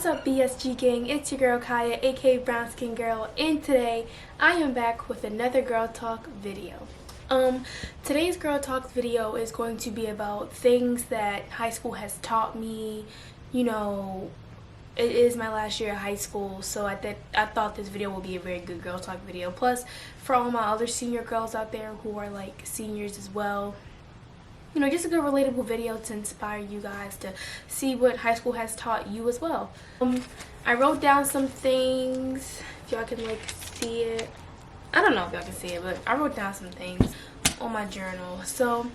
up, BSG gang? It's your girl Kaya, aka Brown Skin Girl, and today I am back with another Girl Talk video. Today's Girl Talk video is going to be about things that high school has taught me. You know, it is my last year of high school, so I thought this video will be a very good Girl Talk video. Plus, for all my other senior girls out there who are like seniors as well, you know, just a good relatable video to inspire you guys to see what high school has taught you as well. I wrote down some things, if y'all can like see it. I don't know if y'all can see it, but I wrote down some things on my journal. So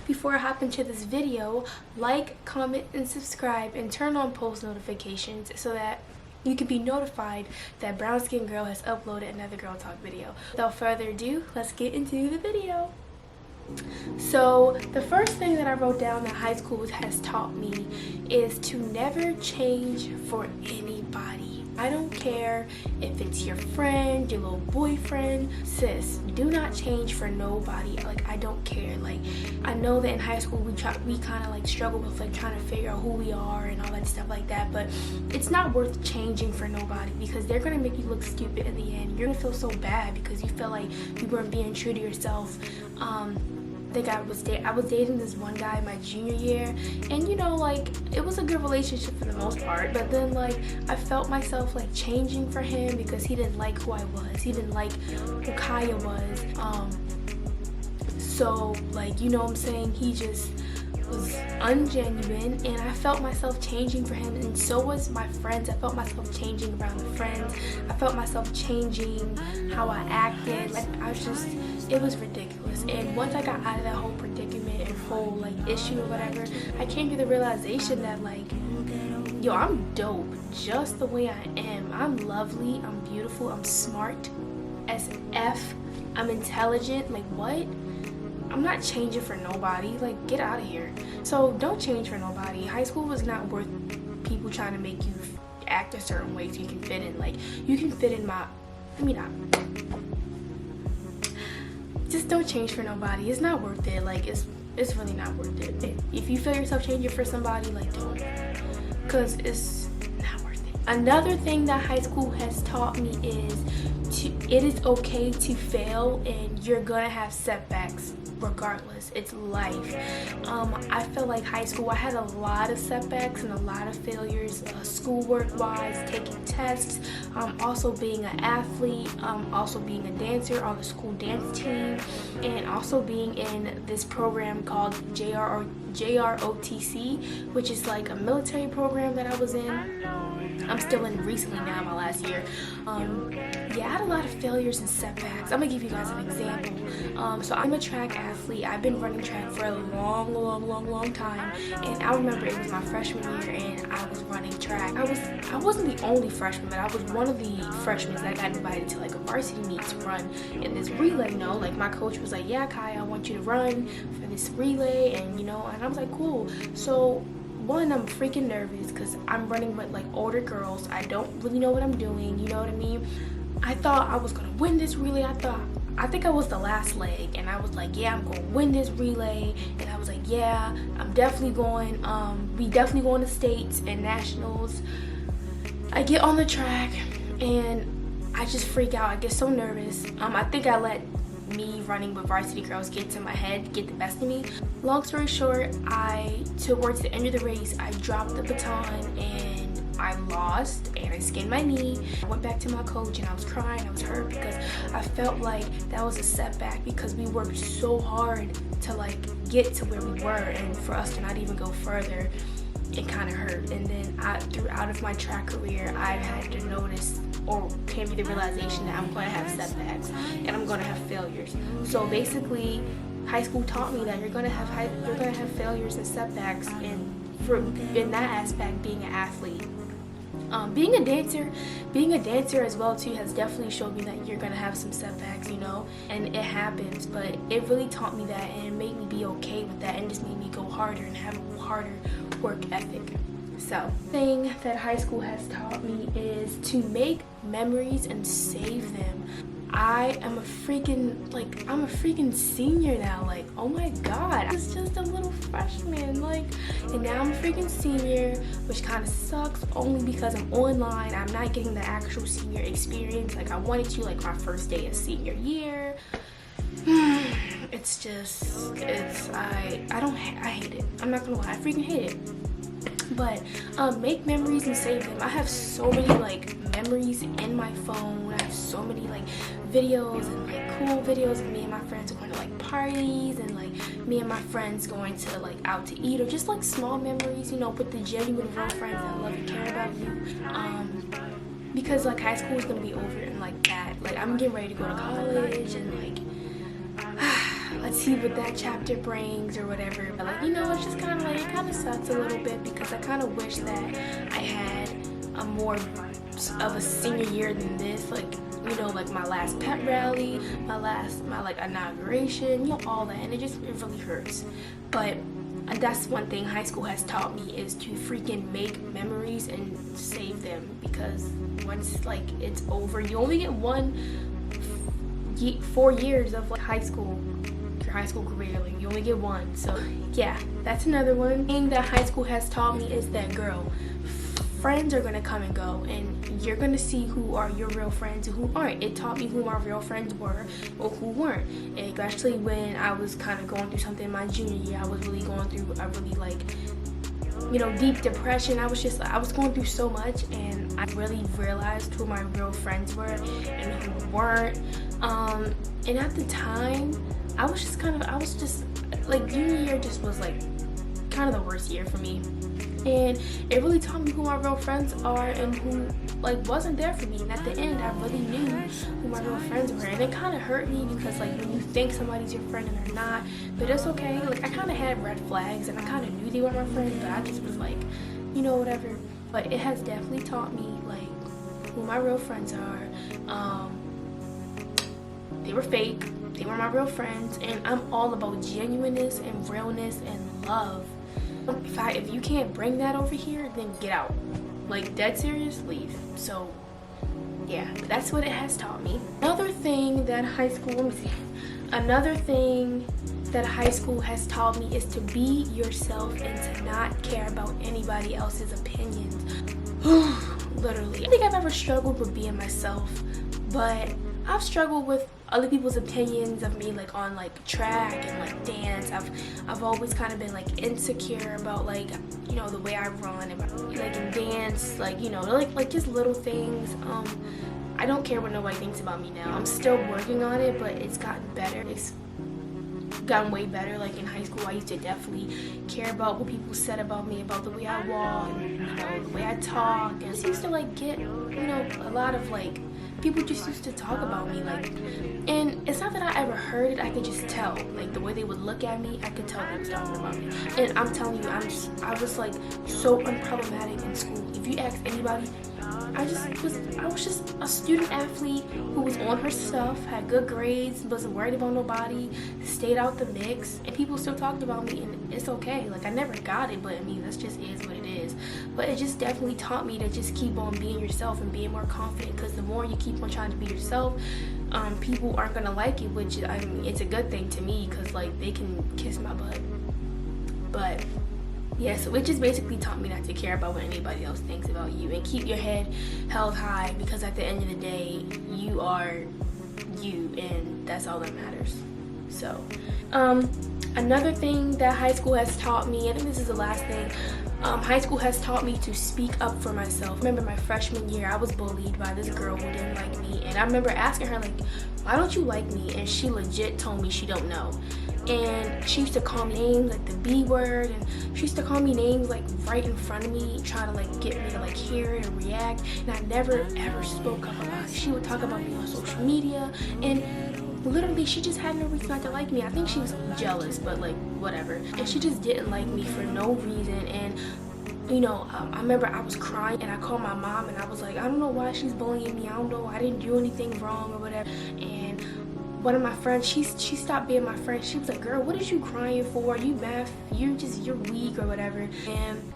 before I hop into this video, like, comment, and subscribe, and turn on post notifications so that you can be notified that Brown Skin Girl has uploaded another Girl Talk video. Without further ado, let's get into the video. So the first thing that I wrote down that high school has taught me is to never change for anybody. I don't care if it's your friend, your little boyfriend, sis, do not change for nobody. Like, I don't care. Like, I know that in high school we kind of like struggle with like trying to figure out who we are and all that stuff like that, but it's not worth changing for nobody because they're gonna make you look stupid in the end. You're gonna feel so bad because you feel like you weren't being true to yourself. I was dating this one guy my junior year, and you know, like, it was a good relationship for the most part, but then like I felt myself like changing for him because he didn't like who I was, he didn't like who Kaya was. So like, you know what I'm saying, he just was ungenuine, and I felt myself changing for him, and so was my friends. I felt myself changing around the friends. I felt myself changing how I acted. Like, it was ridiculous. And once I got out of that whole predicament and whole like issue or whatever, I came to the realization that like, yo, I'm dope just the way I am. I'm lovely, I'm beautiful, I'm smart as F, I'm intelligent. Like, what? I'm not changing for nobody. Like, get out of here. So don't change for nobody. High school was not worth people trying to make you act a certain way so you can fit in. Like, you can fit in just don't change for nobody. It's not worth it. Like, it's really not worth it. If you feel yourself changing for somebody, like, don't, because it's not worth it. Another thing that high school has taught me is it is okay to fail, and you're gonna have setbacks regardless. It's life. I feel like high school, I had a lot of setbacks and a lot of failures, schoolwork wise, taking tests, also being an athlete, also being a dancer on the school dance team, and also being in this program called JROTC, which is like a military program that I was in. I'm still in recently now, my last year. Yeah, I had a lot of failures and setbacks. I'm gonna give you guys an example. So I'm a track athlete. I've been running track for a long time, and I remember it was my freshman year and I was running track. I wasn't the only freshman, but I was one of the freshmen that got invited to like a varsity meet to run in this relay. You know, like my coach was like, yeah, Kai, I want you to run for this relay, and you know, and I was like, cool. So one, I'm freaking nervous because I'm running with like older girls. I don't really know what I'm doing, you know what I mean? I thought I was gonna win this relay. I think I was the last leg, and I was like, yeah, I'm gonna win this relay. And I was like, yeah, I'm definitely going, we definitely going to states and nationals. I get on the track and I just freak out. I get so nervous. I think I let me running with varsity girls get to my head, get the best of me. Long story short, towards the end of the race, I dropped the baton and I lost, and I skinned my knee. I went back to my coach and I was crying. I was hurt because I felt like that was a setback because we worked so hard to like get to where we were, and for us to not even go further, it kind of hurt. And then throughout of my track career, I've had to notice or came to the realization that I'm going to have setbacks and I'm going to have failures. So basically, high school taught me that you're going to have failures and setbacks, and in that aspect, being an athlete. Being a dancer as well too has definitely showed me that you're gonna have some setbacks, you know, and it happens, but it really taught me that, and it made me be okay with that, and just made me go harder and have a harder work ethic. So, thing that high school has taught me is to make memories and save them. I am a freaking, like, I'm a freaking senior now. Like, oh my god, I was just a little freshman, like, and now I'm a freaking senior, which kind of sucks only because I'm online. I'm not getting the actual senior experience like I wanted to, like my first day of senior year. It's just, I hate it. I'm not gonna lie, I freaking hate it. But make memories and save them. I have so many like memories in my phone. I have so many like videos and like cool videos of me and my friends going to like parties, and like me and my friends going to like out to eat, or just like small memories, you know, with the genuine real friends that love and care about you. Because like high school is gonna be over and like that. Like I'm getting ready to go to college, and like let's see what that chapter brings or whatever. But like, you know, it's just kind of like, it kind of sucks a little bit because I kind of wish that I had a more of a senior year than this. Like, you know, like my last pep rally, my like inauguration, you know, all that, and it really hurts. But that's one thing high school has taught me, is to freaking make memories and save them, because once like it's over, you only get 4 years of like high school career. Like you only get one. So yeah, that's another one thing that high school has taught me, is that, girl, friends are gonna come and go, and you're gonna see who are your real friends and who aren't. It taught me who my real friends were or who weren't, and especially when I was kind of going through something in my junior year. I was really going through a really like, you know, deep depression. I was going through so much, and I really realized who my real friends were and who weren't. And at the time, I was just like, junior year just was like kind of the worst year for me, and it really taught me who my real friends are and who like wasn't there for me. And at the end, I really knew who my real friends were, and it kind of hurt me because like when you think somebody's your friend and they're not, but it's okay. Like I kind of had red flags, and I kind of knew they were my friends, but I just was like, you know, whatever. But it has definitely taught me like who my real friends are. They were fake. They were my real friends, and I'm all about genuineness and realness and love. If you can't bring that over here, then get out. Like, dead serious, leave. So yeah, that's what it has taught me. Another thing that high school has taught me is to be yourself and to not care about anybody else's opinions. Literally, I think I've ever struggled with being myself, but I've struggled with other people's opinions of me, like on like track and like dance. I've always kind of been like insecure about like, you know, the way I run, and like in dance, like, you know, like just little things. I don't care what nobody thinks about me now. I'm still working on it, but it's gotten better. It's gotten way better. Like in high school, I used to definitely care about what people said about me, about the way I walk, you know, the way I talk, and I just used to like get, you know, a lot of like, people just used to talk about me, like, and it's not that I ever heard it, I could just tell, like the way they would look at me, I could tell they was talking about me. And I'm telling you, I was like so unproblematic in school. If you ask anybody, I was just a student athlete who was on her stuff, had good grades, wasn't worried about nobody, stayed out the mix, and people still talked about me, and it's okay. Like I never got it, but I mean, that's just is what it is. But it just definitely taught me to just keep on being yourself and being more confident, because the more you keep on trying to be yourself, people aren't gonna like it, which, I mean, it's a good thing to me, because like they can kiss my butt. But yeah, so it just basically taught me not to care about what anybody else thinks about you, and keep your head held high, because at the end of the day, you are you, and that's all that matters. So another thing that high school has taught me, I think this is the last thing, high school has taught me to speak up for myself. I remember my freshman year, I was bullied by this girl who didn't like me, and I remember asking her like, why don't you like me? And she legit told me she don't know. And she used to call me names like the B word, and she used to call me names like right in front of me, trying to like get me to like hear it and react, and I never ever spoke up about it. She would talk about me on social media, and literally she just had no reason not to like me. I think she was jealous, but like whatever, and she just didn't like me for no reason. And you know, I remember I was crying, and I called my mom, and I was like, I don't know why she's bullying me, I don't know, I didn't do anything wrong or whatever. And one of my friends, she stopped being my friend. She was like, girl, what is you crying for? You mad? You're weak or whatever. And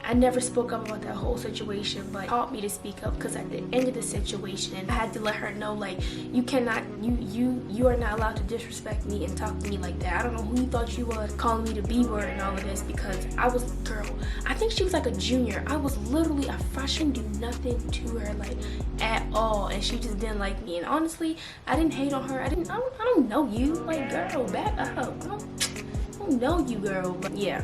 I never spoke up about that whole situation, but taught me to speak up, because at the end of the situation, I had to let her know, like, you cannot, you are not allowed to disrespect me and talk to me like that. I don't know who you thought you was, calling me the B word and all of this, because I was, girl, I think she was like a junior. I was literally a freshman, do nothing to her, like, at all, and she just didn't like me. And honestly, I didn't hate on her. I don't know you, like, girl, back up. I don't know you, girl. But yeah,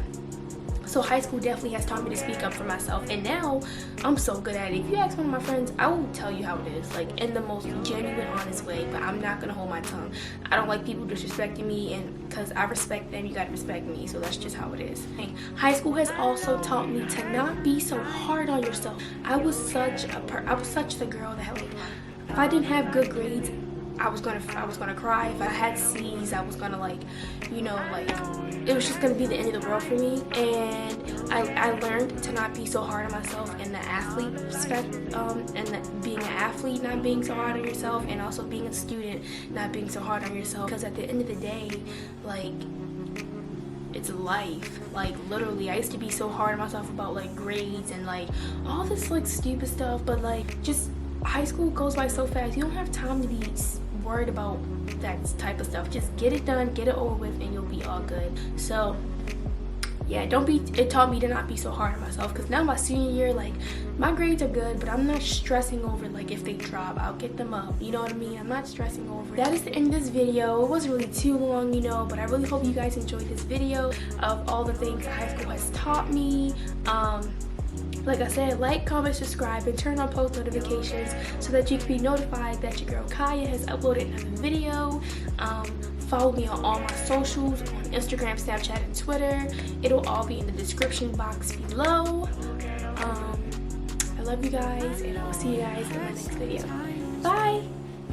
so high school definitely has taught me to speak up for myself, and now I'm so good at it. If you ask one of my friends, I will tell you how it is, like, in the most genuine, honest way, but I'm not gonna hold my tongue. I don't like people disrespecting me, and because I respect them, you gotta respect me, so that's just how it is. High school has also taught me to not be so hard on yourself. I was such the girl that, like, if I didn't have good grades, I was gonna cry. If I had C's, I was gonna, like, you know, like, it was just gonna be the end of the world for me. And I learned to not be so hard on myself in the athlete and being an athlete, not being so hard on yourself, and also being a student, not being so hard on yourself. Because at the end of the day, like, it's life. Like, literally, I used to be so hard on myself about, like, grades and, like, all this, like, stupid stuff, but, like, just high school goes by so fast. You don't have time to be worried about that type of stuff. Just get it done, get it over with, and you'll be all good. So yeah, it taught me to not be so hard on myself, because now my senior year, like, my grades are good, but I'm not stressing over, like, if they drop, I'll get them up, you know what I mean? I'm not stressing over it. That is the end of this video. It wasn't really too long, you know, but I really hope you guys enjoyed this video of all the things that high school has taught me. Like I said, like, comment, subscribe, and turn on post notifications so that you can be notified that your girl Kaya has uploaded another video. Follow me on all my socials, on Instagram, Snapchat, and Twitter. It'll all be in the description box below. I love you guys, and I'll see you guys in my next video.